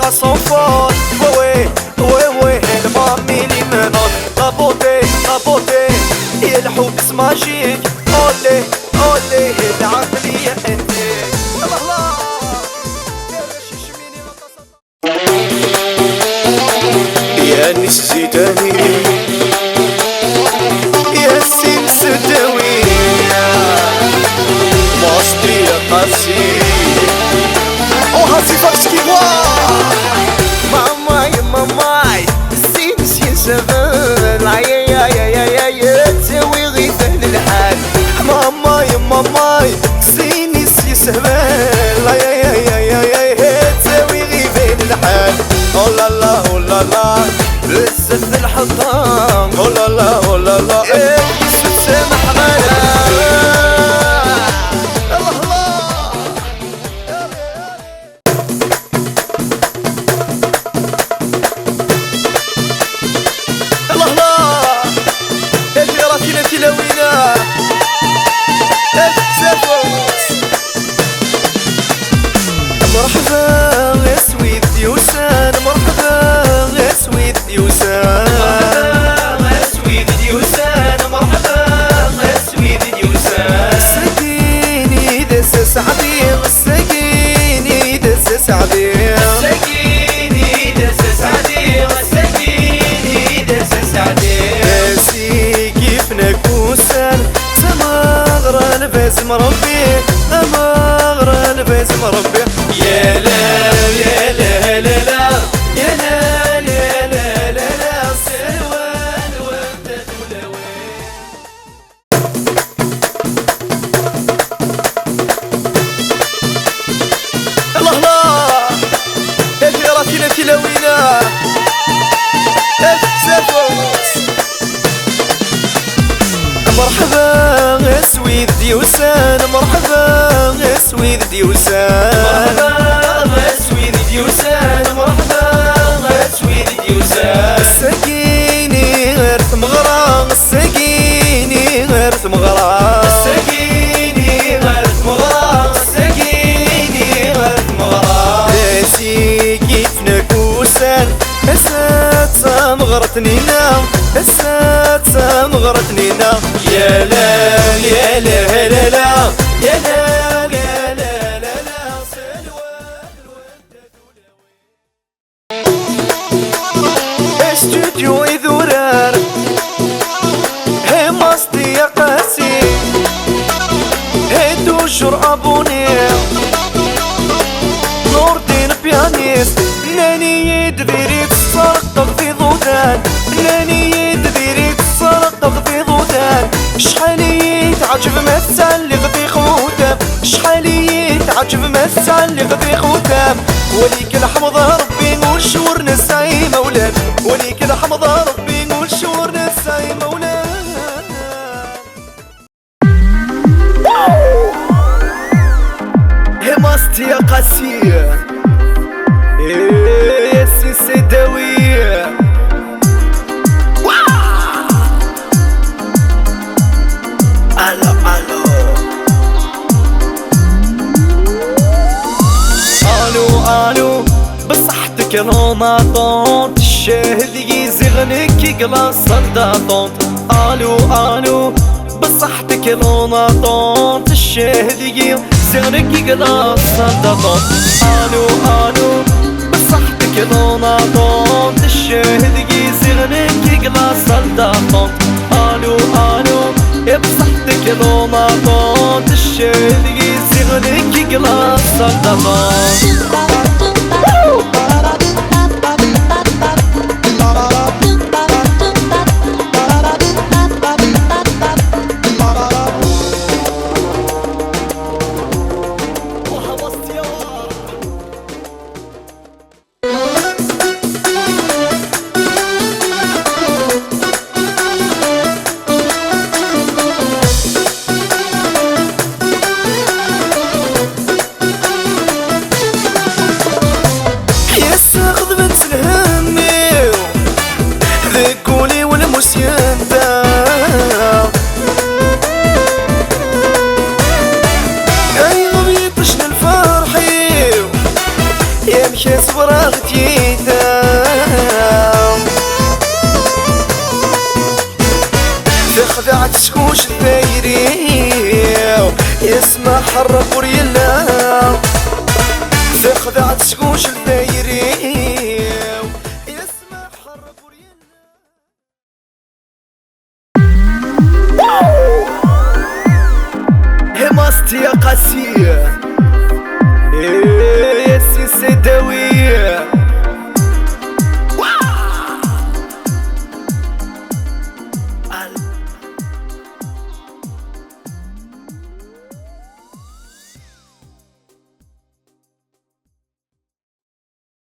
à son fort. Ouais, المامي لي منون la beauté هي الحب ماجيك. أولي العقلية انت الله يا نس زيداني يا سين سداوي مصري يا قاسي وهاسي فرشكي ماماي سين سبل يا تسوي غيث للحال. ماماي سين سبل يا تسوي غيث للحال. اولا لا بزاف الحطام اولا لا يسوس سامح مالا تلاوينا مرحبا غسويد ديوسان مرحبا غسويد ديوسان مرحبا غسويد ديوسان سقيني دس سعدي سقيني دس سعدي سقيني دس سعدي سقيني دس سعدي نكوسان تمغرى الباس مربي تمغرى الباس مربي. يا لا يا لا لا لا يا لا لا لا لا لا سلوان وردة ولوين. الله اللي راتينا تلاوينا مرحبا غسويد ديوسان مرحبا غسويد ديوسان مرحبا غسويد ديوسان مرحبا غسويد ديوسان سقيني غير ثمغرا سقيني غير ثمغرا سقيني غير ثمغرا سقيني غير ثمغرا ناسي كيف نكوسان هسات مغرتنينا هسات مغرتنينا. يا لا يا لا لا لا يا لا يا لا لا لا سلوان الودة ولوين. استوديو ذرار هي مصدي يا قاسي هي توجر ابوني نور الدين بيانيست ناني يدبيري تسرق في ضودان ناني يدبيري تسرق في ضودان. شحال يتعجب ما تسلق في خوتام شحال يتعجب ما تسلق في خوتام. وليك الحمد ربي نقول شور نساي مولان وليك الحمد ربي نقول شور نساي مولان. همست يا قاسية يا سيسي داوية الو بصحتك لوما طونت الشاهد يزغنك يقلا صدى طونت. الو بصحتك لوما طونت الشاهد يزغنك يقلا صدى طونت. الو بصحتك لوما طونت الشاهد يزغنك يقلا صدى طونت. الو يا بصحتك لوما طونت الشاهد يزغنك يقلا صدى طونت. يتحرك وريلان